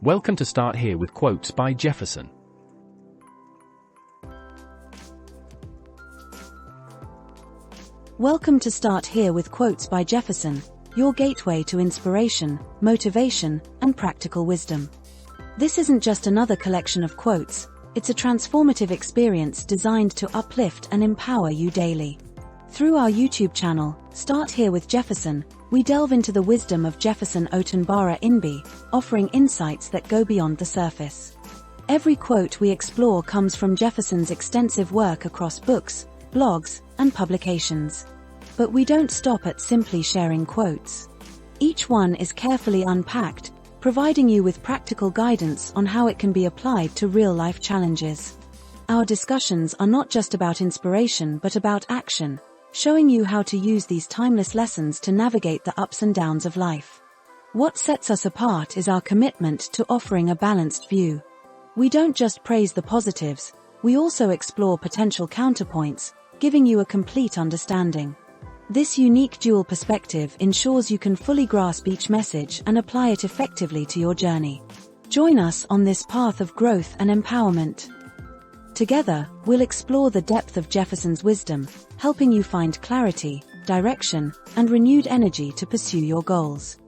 Welcome to Start Here with Quotes by Jefferson. Welcome to Start Here with Quotes by Jefferson, your gateway to inspiration, motivation, and practical wisdom. This isn't just another collection of quotes, it's a transformative experience designed to uplift and empower you daily. Through our YouTube channel, Start Here with Jefferson, we delve into the wisdom of Jefferson Imgbi, offering insights that go beyond the surface. Every quote we explore comes from Jefferson's extensive work across books, blogs, and publications. But we don't stop at simply sharing quotes. Each one is carefully unpacked, providing you with practical guidance on how it can be applied to real-life challenges. Our discussions are not just about inspiration but about action, showing you how to use these timeless lessons to navigate the ups and downs of life. What sets us apart is our commitment to offering a balanced view. We don't just praise the positives, we also explore potential counterpoints, giving you a complete understanding. This unique dual perspective ensures you can fully grasp each message and apply it effectively to your journey. Join us on this path of growth and empowerment. Together, we'll explore the depth of Jefferson's wisdom, helping you find clarity, direction, and renewed energy to pursue your goals.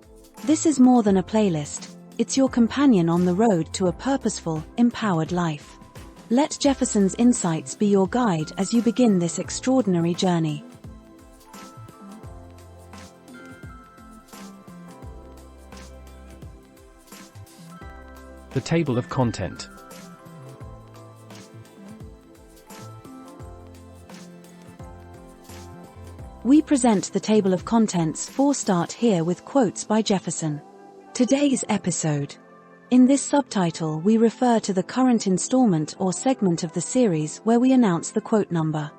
This is more than a playlist, it's your companion on the road to a purposeful, empowered life. Let Jefferson's insights be your guide as you begin this extraordinary journey. The table of content. We present the table of contents for Start Here with Quotes by Jefferson. Today's episode. In this subtitle we refer to the current installment or segment of the series where we announce the quote number.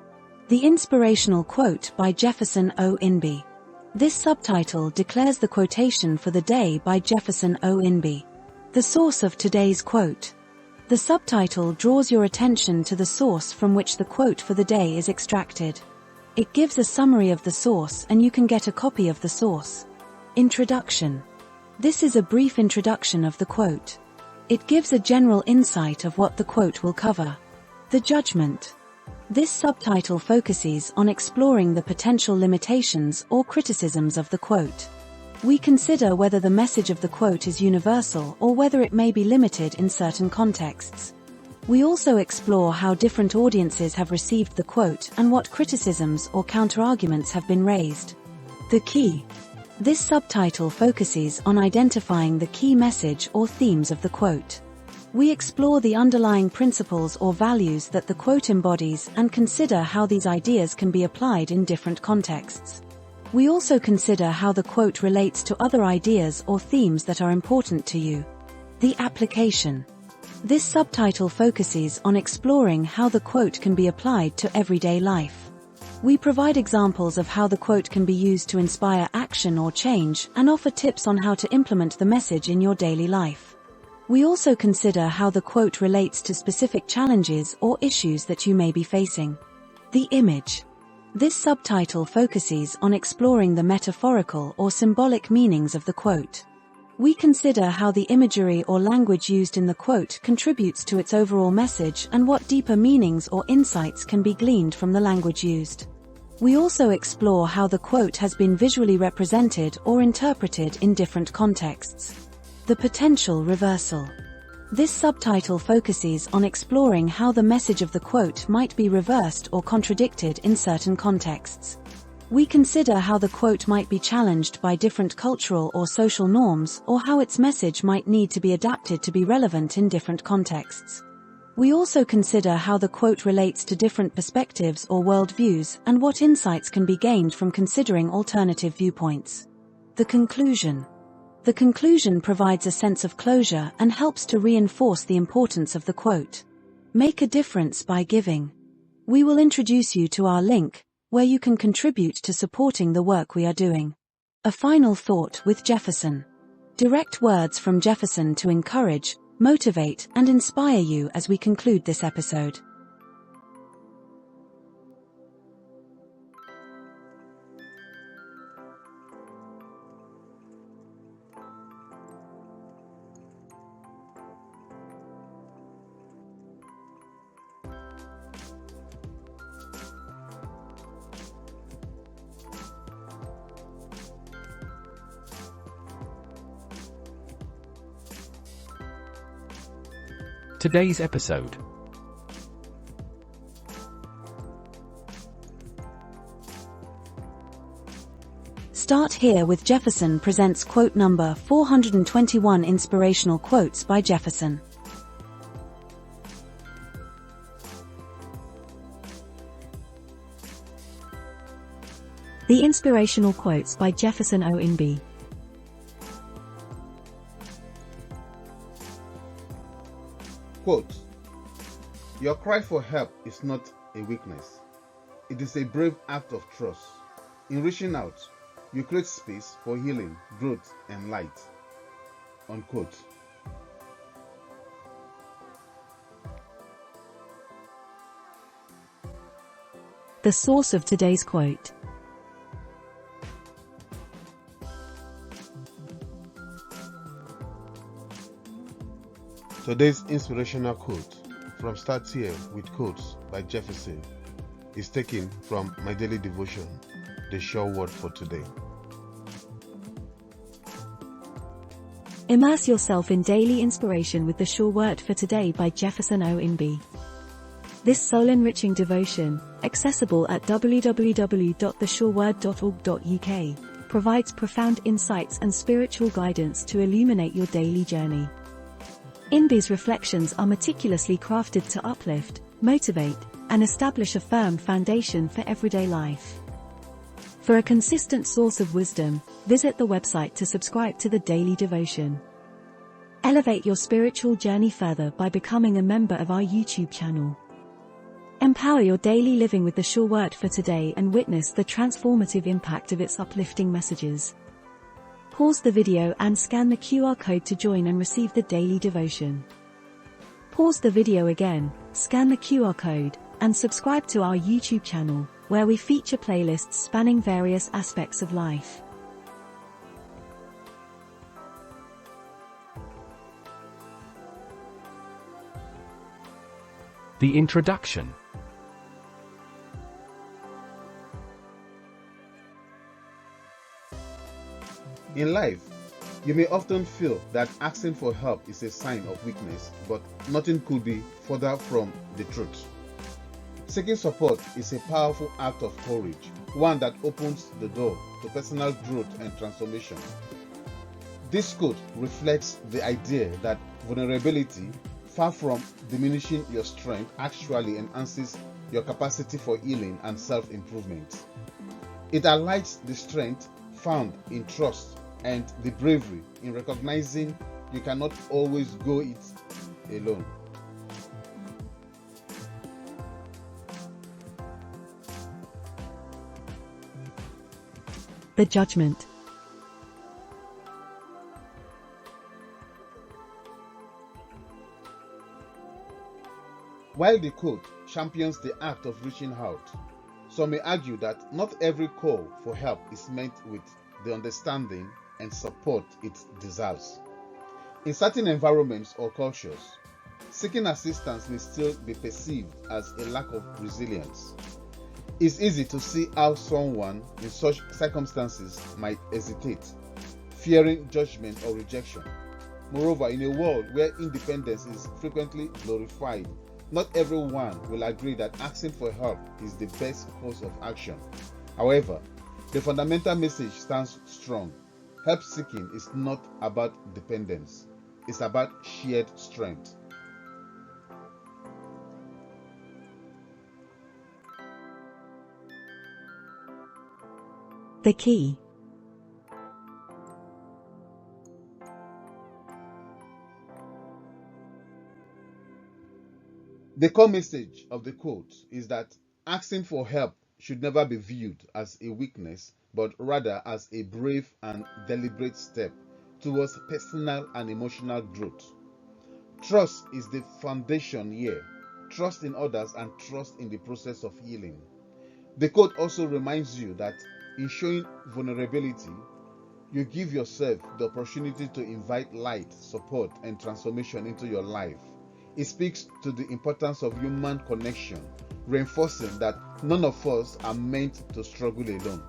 The Inspirational Quote by Jefferson Imgbi. This subtitle declares the quotation for the day by Jefferson Imgbi. The source of today's quote. The subtitle draws your attention to the source from which the quote for the day is extracted. It gives a summary of the source and you can get a copy of the source. Introduction. This is a brief introduction of the quote. It gives a general insight of what the quote will cover. The Judgement. This subtitle focuses on exploring the potential limitations or criticisms of the quote. We consider whether the message of the quote is universal or whether it may be limited in certain contexts. We also explore how different audiences have received the quote and what criticisms or counterarguments have been raised. The Key. This subtitle focuses on identifying the key message or themes of the quote. We explore the underlying principles or values that the quote embodies and consider how these ideas can be applied in different contexts. We also consider how the quote relates to other ideas or themes that are important to you. The Application. This subtitle focuses on exploring how the quote can be applied to everyday life. We provide examples of how the quote can be used to inspire action or change and offer tips on how to implement the message in your daily life. We also consider how the quote relates to specific challenges or issues that you may be facing. The Image. This subtitle focuses on exploring the metaphorical or symbolic meanings of the quote. We consider how the imagery or language used in the quote contributes to its overall message and what deeper meanings or insights can be gleaned from the language used. We also explore how the quote has been visually represented or interpreted in different contexts. The Potential Reversal. This subtitle focuses on exploring how the message of the quote might be reversed or contradicted in certain contexts. We consider how the quote might be challenged by different cultural or social norms or how its message might need to be adapted to be relevant in different contexts. We also consider how the quote relates to different perspectives or worldviews and what insights can be gained from considering alternative viewpoints. The Conclusion. The conclusion provides a sense of closure and helps to reinforce the importance of the quote. Make a difference by giving. We will introduce you to our link, where you can contribute to supporting the work we are doing. A final thought with Jefferson. Direct words from Jefferson to encourage, motivate, and inspire you as we conclude this episode. Today's episode. Start Here with Jefferson presents quote number 421, Inspirational Quotes by Jefferson. The Inspirational Quotes by Jefferson Imgbi. Quote, "Your cry for help is not a weakness. It is a brave act of trust. In reaching out, you create space for healing, growth, and light." Unquote. The source of today's quote. Today's inspirational quote from Start Here with Quotes by Jefferson is taken from my daily devotion, The Sure Word for Today. Immerse yourself in daily inspiration with The Sure Word for Today by Jefferson Imgbi. This soul-enriching devotion, accessible at www.theshoreword.org.uk, provides profound insights and spiritual guidance to illuminate your daily journey. Imgbi's reflections are meticulously crafted to uplift, motivate, and establish a firm foundation for everyday life. For a consistent source of wisdom, visit the website to subscribe to the daily devotion. Elevate your spiritual journey further by becoming a member of our YouTube channel. Empower your daily living with the Sure Word for Today and witness the transformative impact of its uplifting messages. Pause the video and scan the QR code to join and receive the daily devotion. Pause the video again, scan the QR code, and subscribe to our YouTube channel, where we feature playlists spanning various aspects of life. The introduction. In life, you may often feel that asking for help is a sign of weakness, but nothing could be further from the truth. Seeking support is a powerful act of courage, one that opens the door to personal growth and transformation. This quote reflects the idea that vulnerability, far from diminishing your strength, actually enhances your capacity for healing and self-improvement. It highlights the strength found in trust and the bravery in recognizing you cannot always go it alone. The Judgement. While the quote champions the act of reaching out, some may argue that not every call for help is met with the understanding and support it deserves. In certain environments or cultures, seeking assistance may still be perceived as a lack of resilience. It's easy to see how someone in such circumstances might hesitate, fearing judgment or rejection. Moreover, in a world where independence is frequently glorified, not everyone will agree that asking for help is the best course of action. However, the fundamental message stands strong. Help seeking is not about dependence, it's about shared strength. The key. The core message of the quote is that asking for help should never be viewed as a weakness, but rather as a brave and deliberate step towards personal and emotional growth. Trust is the foundation here. Trust in others and trust in the process of healing. The quote also reminds you that in showing vulnerability, you give yourself the opportunity to invite light, support, and transformation into your life. It speaks to the importance of human connection, reinforcing that none of us are meant to struggle alone.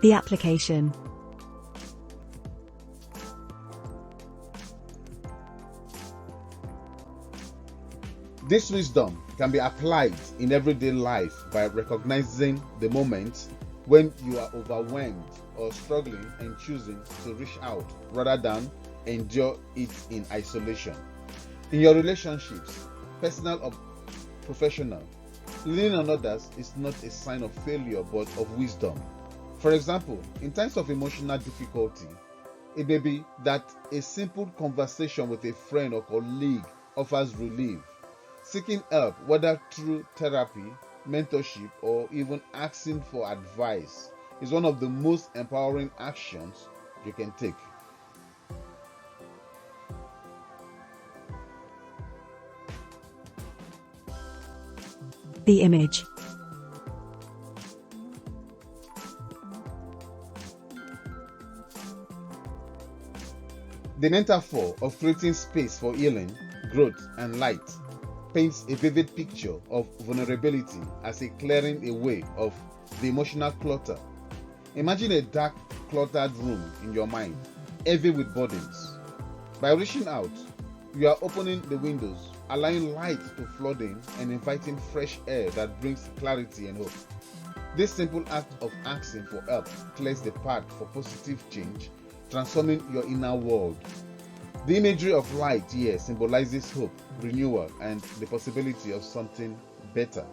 The application. This wisdom can be applied in everyday life by recognizing the moments when you are overwhelmed or struggling and choosing to reach out rather than endure it in isolation. In your relationships, personal or professional, leaning on others is not a sign of failure but of wisdom. For example, in times of emotional difficulty, it may be that a simple conversation with a friend or colleague offers relief. Seeking help, whether through therapy, mentorship, or even asking for advice, is one of the most empowering actions you can take. The image. The metaphor of creating space for healing, growth, and light paints a vivid picture of vulnerability as a clearing away of the emotional clutter. Imagine a dark, cluttered room in your mind, heavy with burdens. By reaching out, you are opening the windows, allowing light to flood in, and inviting fresh air that brings clarity and hope. This simple act of asking for help clears the path for positive change, transforming your inner world. The imagery of light here symbolizes hope, renewal, and the possibility of something better.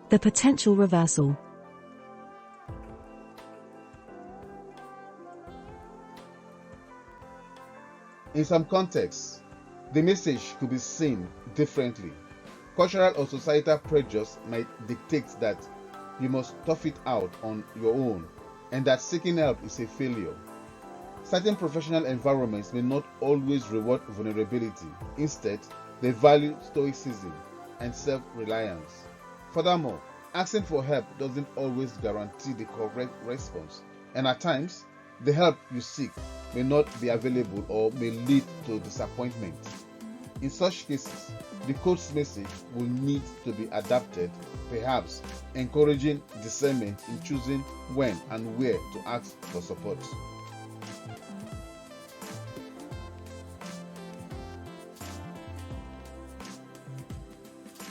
The potential reversal. In some contexts, the message could be seen differently. Cultural or societal pressures might dictate that you must tough it out on your own and that seeking help is a failure. Certain professional environments may not always reward vulnerability. Instead, they value stoicism and self-reliance. Furthermore, asking for help doesn't always guarantee the correct response, and at times, the help you seek may not be available or may lead to disappointment. In such cases, the coach's message will need to be adapted, perhaps encouraging discernment in choosing when and where to ask for support.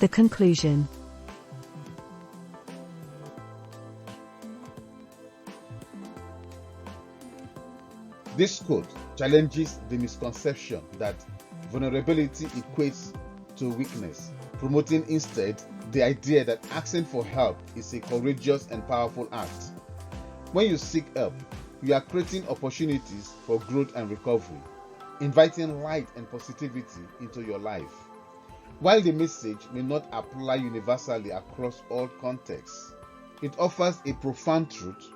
The conclusion. This quote challenges the misconception that vulnerability equates to weakness, promoting instead the idea that asking for help is a courageous and powerful act. When you seek help, you are creating opportunities for growth and recovery, inviting light and positivity into your life. While the message may not apply universally across all contexts, it offers a profound truth.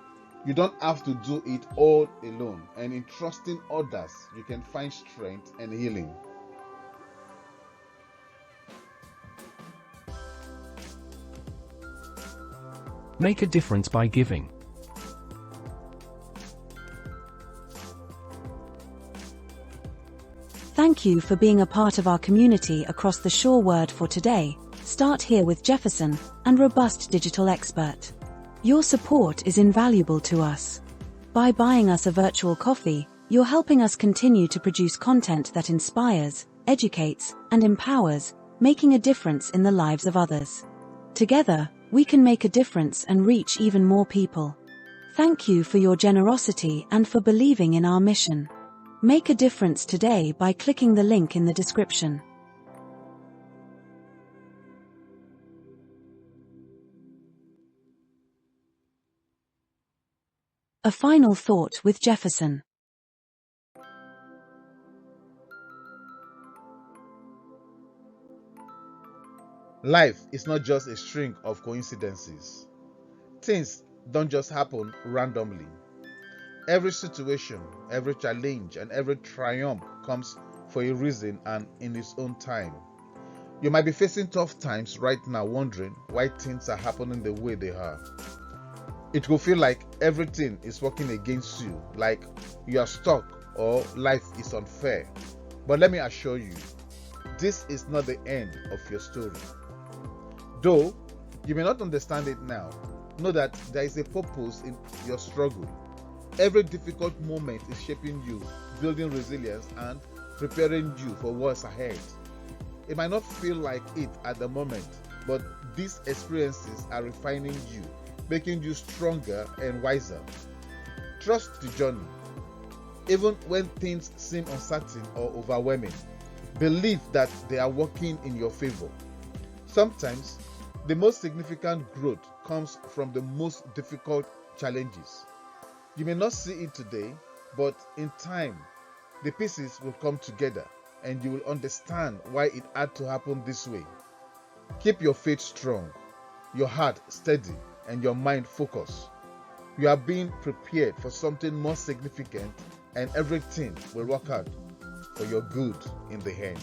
You don't have to do it all alone, and in trusting others, you can find strength and healing. Make a difference by giving. Thank you for being a part of our community across the Sure Word for today. Start here with Jefferson, and robust digital expert. Your support is invaluable to us. By buying us a virtual coffee, you're helping us continue to produce content that inspires, educates, and empowers, making a difference in the lives of others. Together, we can make a difference and reach even more people. Thank you for your generosity and for believing in our mission. Make a difference today by clicking the link in the description. A final thought with Jefferson. Life is not just a string of coincidences. Things don't just happen randomly. Every situation, every challenge, and every triumph comes for a reason and in its own time. You might be facing tough times right now, wondering why things are happening the way they are. It will feel like everything is working against you, like you are stuck or life is unfair. But let me assure you, this is not the end of your story. Though you may not understand it now, know that there is a purpose in your struggle. Every difficult moment is shaping you, building resilience, and preparing you for what's ahead. It might not feel like it at the moment, but these experiences are refining you, making you stronger and wiser. Trust the journey. Even when things seem uncertain or overwhelming, believe that they are working in your favor. Sometimes, the most significant growth comes from the most difficult challenges. You may not see it today, but in time, the pieces will come together and you will understand why it had to happen this way. Keep your faith strong, your heart steady, and your mind focused. You are being prepared for something more significant, and everything will work out for your good in the end.